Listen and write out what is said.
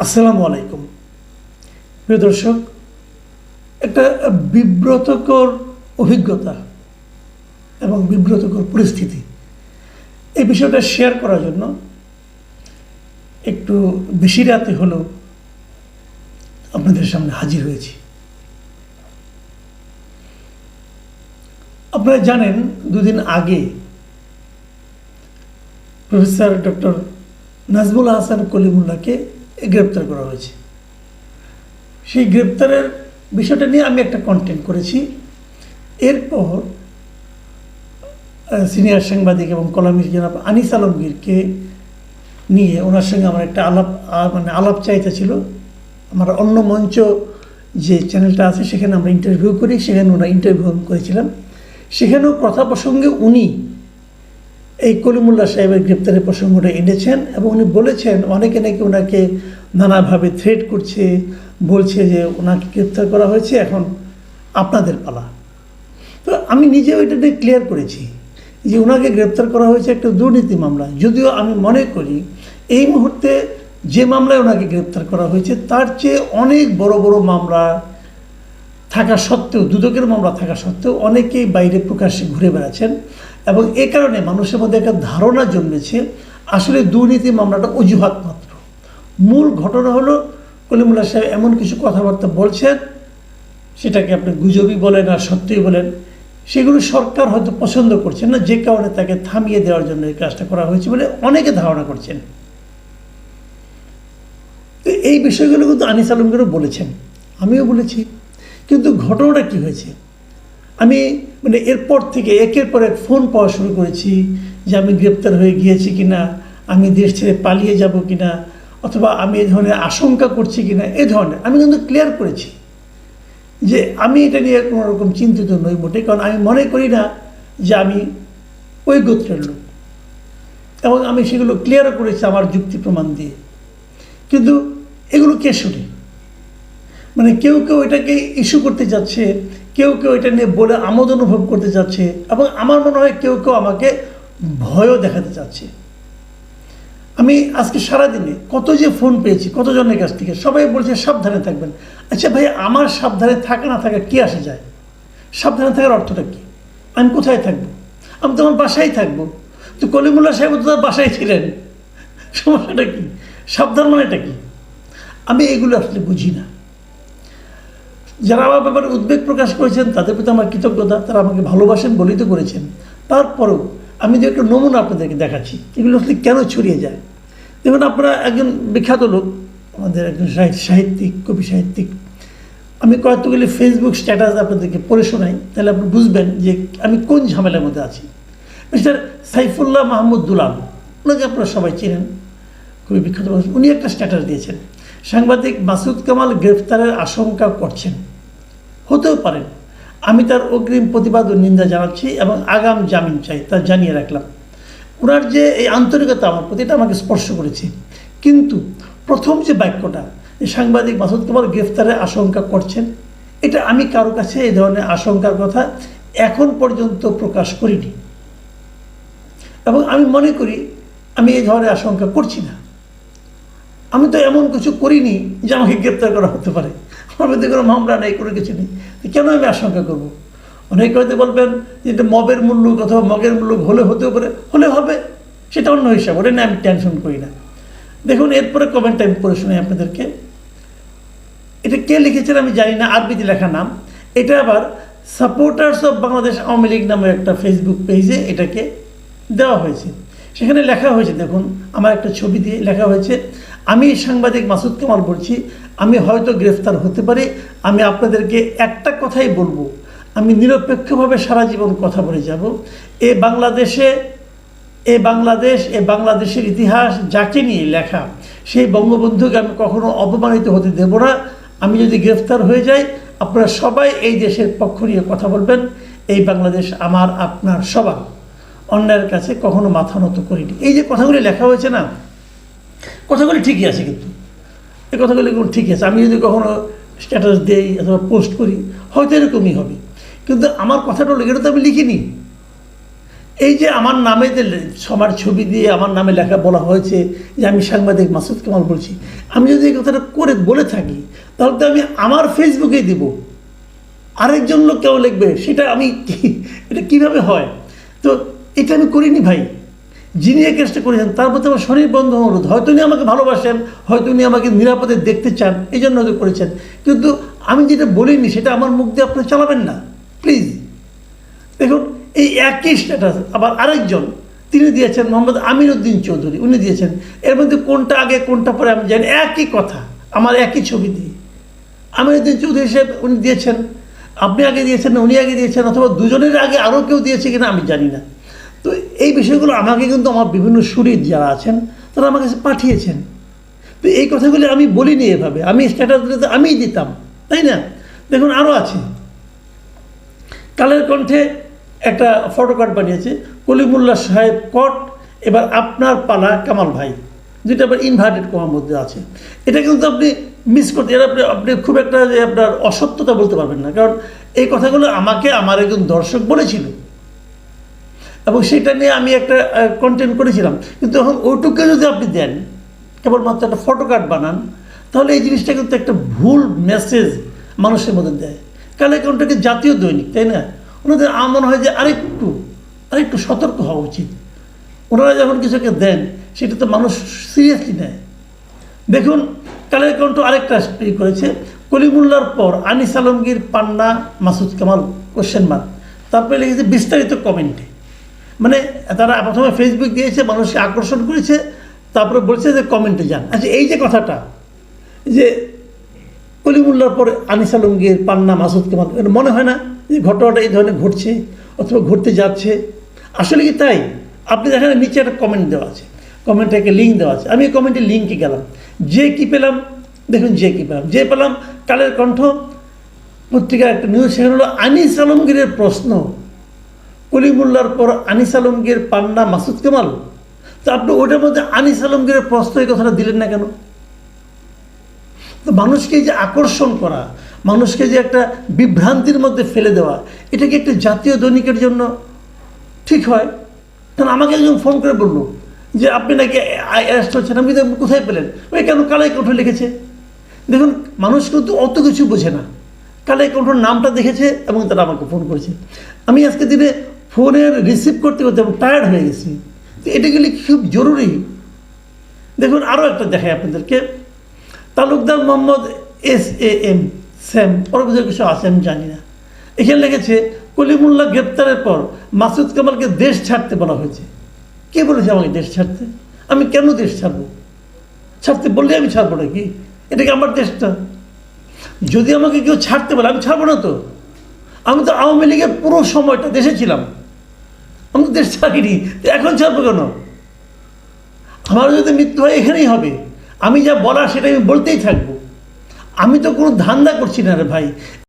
আসসালামু আলাইকুম প্রিয় দর্শক, একটা বিব্রতকর অভিজ্ঞতা এবং বিব্রতকর পরিস্থিতি, এই বিষয়টা শেয়ার করার জন্য একটু বেশি রাতে হলেও আপনাদের সামনে হাজির হয়েছি। আপনারা জানেন, দুদিন আগে প্রফেসর ডক্টর নাজমুল হাসান কলিমুল্লাহকে গ্রেপ্তার করা হয়েছে। সেই গ্রেপ্তারের বিষয়টা নিয়ে আমি একটা কন্টেন্ট করেছি। এরপর সিনিয়র সাংবাদিক এবং কলামিস্ট জনাব আনিস আলমগীরকে নিয়ে ওনার সঙ্গে আমার একটা আলাপ চাইতে ছিল। আমার অন্য মঞ্চ যে চ্যানেলটা আছে সেখানে আমরা ইন্টারভিউ করি, সেখানে ওনারা ইন্টারভিউ করেছিলাম। সেখানেও কথা প্রসঙ্গে উনি এই কলিমুল্লাহ সাহেবের গ্রেপ্তারের প্রসঙ্গটা এনেছেন এবং উনি বলেছেন অনেকে নাকি ওনাকে নানাভাবে থ্রেট করছে, বলছে যে ওনাকে গ্রেপ্তার করা হয়েছে, এখন আপনাদের পালা। তো আমি নিজেও এটা নিয়ে ক্লিয়ার করেছি যে ওনাকে গ্রেপ্তার করা হয়েছে একটা দুর্নীতি মামলা। যদিও আমি মনে করি এই মুহূর্তে যে মামলায় ওনাকে গ্রেপ্তার করা হয়েছে তার চেয়ে অনেক বড় বড় মামলা থাকা সত্ত্বেও, দুদকের মামলা থাকা সত্ত্বেও অনেকেই বাইরে প্রকাশ্যে ঘুরে বেড়াচ্ছেন এবং এ কারণে মানুষের মধ্যে একটা ধারণা জন্মেছে আসলে দুর্নীতি মামলাটা অজুহাত মাত্র। মূল ঘটনা হলো কলিমুল্লাহ সাহেব এমন কিছু কথাবার্তা বলছেন, সেটাকে আপনি গুজবই বলেন আর সত্যিই বলেন, সেগুলো সরকার হয়তো পছন্দ করছেন না, যে কারণে তাকে থামিয়ে দেওয়ার জন্য এই কাজটা করা হয়েছে বলে অনেকে ধারণা করছেন। তো এই বিষয়গুলো কিন্তু আনিস আলমগীরও বলেছেন, আমিও বলেছি। কিন্তু ঘটনাটা কী হয়েছে, আমি এরপর থেকে একের পর এক ফোন পাওয়া শুরু করেছি যে আমি গ্রেপ্তার হয়ে গিয়েছি কিনা, আমি দেশ ছেড়ে পালিয়ে যাব কিনা, অথবা আমি এই ধরনের আশঙ্কা করছি কিনা। এই ধরনের আমি কিন্তু ক্লিয়ার করেছি যে আমি এটা নিয়ে কোনো রকম চিন্তিত নই মোটে, কারণ আমি মনে করি না যে আমি ওই গোত্রের লোক, এবং আমি সেগুলো ক্লিয়ারও করেছি আমার যুক্তি প্রমাণ দিয়ে। কিন্তু এগুলো কে শুনে? কেউ কেউ এটাকে ইস্যু করতে যাচ্ছে, কেউ কেউ এটা নিয়ে বলে আমোদ অনুভব করতে যাচ্ছে, এবং আমার মনে হয় কেউ কেউ আমাকে ভয়ও দেখাতে চাচ্ছে। আমি আজকে সারাদিনে কত যে ফোন পেয়েছি কতজনের কাছ থেকে, সবাই বলছে সাবধানে থাকবেন। আচ্ছা ভাই, আমার সাবধানে থাকা না থাকা কি আসে যায়? সাবধানে থাকার অর্থটা কী? আমি কোথায় থাকবো? আমি তো আমার বাসায় থাকবো। তো কলিমুল্লাহ সাহেব তো তার বাসায় ছিলেন, সমস্যাটা কি? সাবধান মানেটা কি? আমি এগুলো আসলে বুঝি না। যারা আমার ব্যাপারে উদ্বেগ প্রকাশ করেছেন তাদের প্রতি আমার কৃতজ্ঞতা, তারা আমাকে ভালোবাসেন বলেই তো করেছেন। তারপরেও আমি যে একটা নমুনা আপনাদেরকে দেখাচ্ছি এগুলো আসলে কেন ছড়িয়ে যায়। দেখুন, আপনারা একজন বিখ্যাত লোক, আমাদের একজন সাহিত্যিক, কবি সাহিত্যিক, আমি কয়েকগুলি ফেসবুক স্ট্যাটাস আপনাদেরকে পড়ে শোনাই, তাহলে আপনি বুঝবেন যে আমি কোন ঝামেলার মধ্যে আছি। মিস্টার সাইফুল্লাহ মাহমুদ দুলাল, ওনাকে আপনারা সবাই চেনেন, খুবই বিখ্যাত মানুষ। উনি একটা স্ট্যাটাস দিয়েছেন, সাংবাদিক মাসুদ কামাল গ্রেফতারের আশঙ্কা করছেন, হতেও পারেন, আমি তার অগ্রিম প্রতিবাদ ও নিন্দা জানাচ্ছি এবং আগাম জামিন চাই, তা জানিয়ে রাখলাম। ওনার যে এই আন্তরিকতা আমার প্রতি, এটা আমাকে স্পর্শ করেছে। কিন্তু প্রথম যে বাক্যটা, যে সাংবাদিক মাসুদ কামাল গ্রেফতারের আশঙ্কা করছেন, এটা আমি কারো কাছে এই ধরনের আশঙ্কার কথা এখন পর্যন্ত প্রকাশ করিনি, এবং আমি মনে করি আমি এই ধরনের আশঙ্কা করছি না। আমি তো এমন কিছু করিনি যে আমাকে গ্রেপ্তার করা হতে পারে, আমার মধ্যে কোনো মামলা নেই, কোনো কিছু নেই, কেন আমি আশঙ্কা করব? অনেকে হয়তো বলবেন যে এটা মবের মূল্য অথবা মগের মূল্য হলে হতেও পারে, হলে হবে, সেটা অন্য হিসাব, ওটা নিয়ে আমি টেনশন করি না। দেখুন, এরপরে কমেন্টটা আমি পড়ে শোনাই আপনাদেরকে। এটা কে লিখেছেন আমি জানি না, আরবিতে লেখা নাম। এটা আবার সাপোর্টার্স অফ বাংলাদেশ আওয়ামী লীগ নামের একটা ফেসবুক পেজে এটাকে দেওয়া হয়েছে। সেখানে লেখা হয়েছে, দেখুন, আমার একটা ছবি দিয়ে লেখা হয়েছে, আমি সাংবাদিক মাসুদ কামাল বলছি, আমি হয়তো গ্রেফতার হতে পারি, আমি আপনাদেরকে একটা কথাই বলবো, আমি নিরপেক্ষভাবে সারা জীবন কথা বলে যাব। বাংলাদেশের ইতিহাস যাকে নিয়ে লেখা, সেই বঙ্গবন্ধুকে আমি কখনো অপমানিত হতে দেব না। আমি যদি গ্রেফতার হয়ে যাই, আপনারা সবাই এই দেশের পক্ষ নিয়ে কথা বলবেন। এই বাংলাদেশ আমার, আপনার সবার, অন্যায়ের কাছে কখনো মাথা নত করিনি। এই যে কথাগুলি লেখা হয়েছে না, কথাগুলি ঠিকই আছে, কিন্তু এই কথাগুলি ঠিকই আছে। আমি যদি কখনো স্ট্যাটাস দেই অথবা পোস্ট করি হয়তো এরকমই হবে, কিন্তু আমার কথাটা হলো এটা তো আমি লিখিনি। এই যে আমার নামে যে সবার ছবি দিয়ে আমার নামে লেখা বলা হয়েছে যে আমি সাংবাদিক মাসুদ কামাল বলছি, আমি যদি এই কথাটা করে বলে থাকি তাহলে তো আমি আমার ফেসবুকেই দিব, আরেকজন লোক কেউ লিখবে, সেটা আমি এটা কীভাবে হয়? তো এটা আমি করিনি ভাই। যিনি এই কাজটা করেছেন তার প্রতি আমার স্বনির্বন্ধ অনুরোধ, হয়তো উনি আমাকে ভালোবাসেন, হয়তো উনি আমাকে নিরাপদে দেখতে চান, এই জন্য হয়তো করেছেন, কিন্তু আমি যেটা বলিনি সেটা আমার মুখ দিয়ে আপনারা চালাবেন না প্লিজ। দেখুন, এই একই স্ট্যাটাস আবার আরেকজন তিনি দিয়েছেন, মোহাম্মদ আমিরউদ্দিন চৌধুরী, উনি দিয়েছেন। এর মধ্যে কোনটা আগে কোনটা পরে আমি জানি, একই কথা, আমার একই ছবি দিয়ে আমিরউদ্দিন চৌধুরী সাহেব উনি দিয়েছেন, আপনি আগে দিয়েছেন না উনি আগে দিয়েছেন, অথবা দুজনের আগে আরও কেউ দিয়েছে কিনা আমি জানি না। তো এই বিষয়গুলো আমাকে কিন্তু আমার বিভিন্ন সুরির যারা আছেন তারা আমার কাছে পাঠিয়েছেন। তো এই কথাগুলি আমি বলিনি এভাবে, আমি স্ট্যাটাস দিলে তো আমিই দিতাম, তাই না? দেখুন, আরও আছে, কালের কণ্ঠে একটা ফটোকার্ড বানিয়েছে, কলিমুল্লাহ সাহেব কট, এবার আপনার পালা কামাল ভাই, যেটা আবার ইনভার্টেড কমার মধ্যে আছে। এটা কিন্তু আপনি মিস করতে, এটা আপনি খুব একটা যে আপনার অসত্যতা বলতে পারবেন না, কারণ এই কথাগুলো আমাকে আমার একজন দর্শক বলেছিল এবং সেটা নিয়ে আমি একটা কন্টেন্ট করেছিলাম। কিন্তু এখন ওইটুকু যদি আপনি দেন, কেবলমাত্র একটা ফটোকার্ড বানান, তাহলে এই জিনিসটা কিন্তু একটা ভুল মেসেজ মানুষের মধ্যে দেয়। কালের কণ্ঠকে জাতীয় দৈনিক, তাই না? ওনাদের আমার মনে হয় যে আরেকটু সতর্ক হওয়া উচিত। ওনারা যখন কিছুকে দেন সেটা তো মানুষ সিরিয়াসলি নেয়। দেখুন, কালের কণ্ঠ আরেকটা করেছে, কলিমুল্লাহর পর আনিস আলমগীর, পান্না, মাসুদ কামাল কোশ্চেন মার্ক, তারপরে লিখেছে বিস্তারিত কমেন্টে। মানে তারা প্রথমে ফেসবুক দিয়েছে, মানুষকে আকর্ষণ করেছে, তারপরে বলছে যে কমেন্টে যান। আচ্ছা, এই যে কথাটা যে কলিমুল্লাহর পর আনিস আলমগীর, পান্না, মাসুদ কামাল, মনে হয় না যে ঘটনাটা এই ধরনের ঘটছে অথবা ঘটতে যাচ্ছে? আসলে কি তাই? আপনি দেখেন নিচে একটা কমেন্ট দেওয়া আছে, কমেন্টে একটা লিঙ্ক দেওয়া আছে, আমি এই কমেন্টের লিঙ্কে গেলাম, যে কি পেলাম দেখুন, যে পেলাম কালের কণ্ঠ পত্রিকার একটা নিউজ, সেখানে হলো আনিস আলমগীরের প্রশ্ন, কলিমুল্লাহর পর আনিস আলমগীর, পান্না, মাসুদ কামাল। তো আপনি ওটার মধ্যে আনিস আলমগীরের প্রশ্ন এই কথাটা দিলেন না কেন? তো মানুষকে যে আকর্ষণ করা, মানুষকে যে একটা বিভ্রান্তির মধ্যে ফেলে দেওয়া, এটা কি একটা জাতীয় দৈনিকের জন্য ঠিক হয়? কারণ আমাকে একজন ফোন করে বললো যে আপনি নাকি অ্যারেস্ট হচ্ছেন। আমি কোথায় পেলেন? ওই কেন কালাই কণ্ঠ লিখেছে। দেখুন, মানুষ কিন্তু অত কিছু বোঝে না, কালাই কণ্ঠর নামটা দেখেছে এবং তারা আমাকে ফোন করেছে। আমি আজকে দিনে ফোনের রিসিভ করতে করতে আমি টায়ার্ড হয়ে গেছি। তো এটা গেলে খুব জরুরি। দেখুন, আরও একটা দেখাই আপনাদেরকে, তালুকদার মোহাম্মদ SAM স্যাম, ওর ভিতরে কিছু আছে আমি জানি না। এখানে লিখেছে, কলিমুল্লাহ গ্রেপ্তারের পর মাসুদ কামালকে দেশ ছাড়তে বলা হয়েছে। কে বলেছে আমাকে দেশ ছাড়তে? আমি কেন দেশ ছাড়বো? ছাড়তে বললে আমি ছাড়বো নাকি? এটা কি আমার দেশটা? যদি আমাকে কেউ ছাড়তে বলে আমি ছাড়বো না। তো আমি তো আওয়ামী লীগের পুরো সময়টা দেশে ছিলাম, আমি তো দেশ ছাড়িনি, এখন ছাড়বো কেন? আমার যদি মৃত্যু হয় এখানেই হবে, আমি যা বলার সেটা আমি বলতেই থাকবো। আমি তো কোনো ধান্দা করছি না রে ভাই।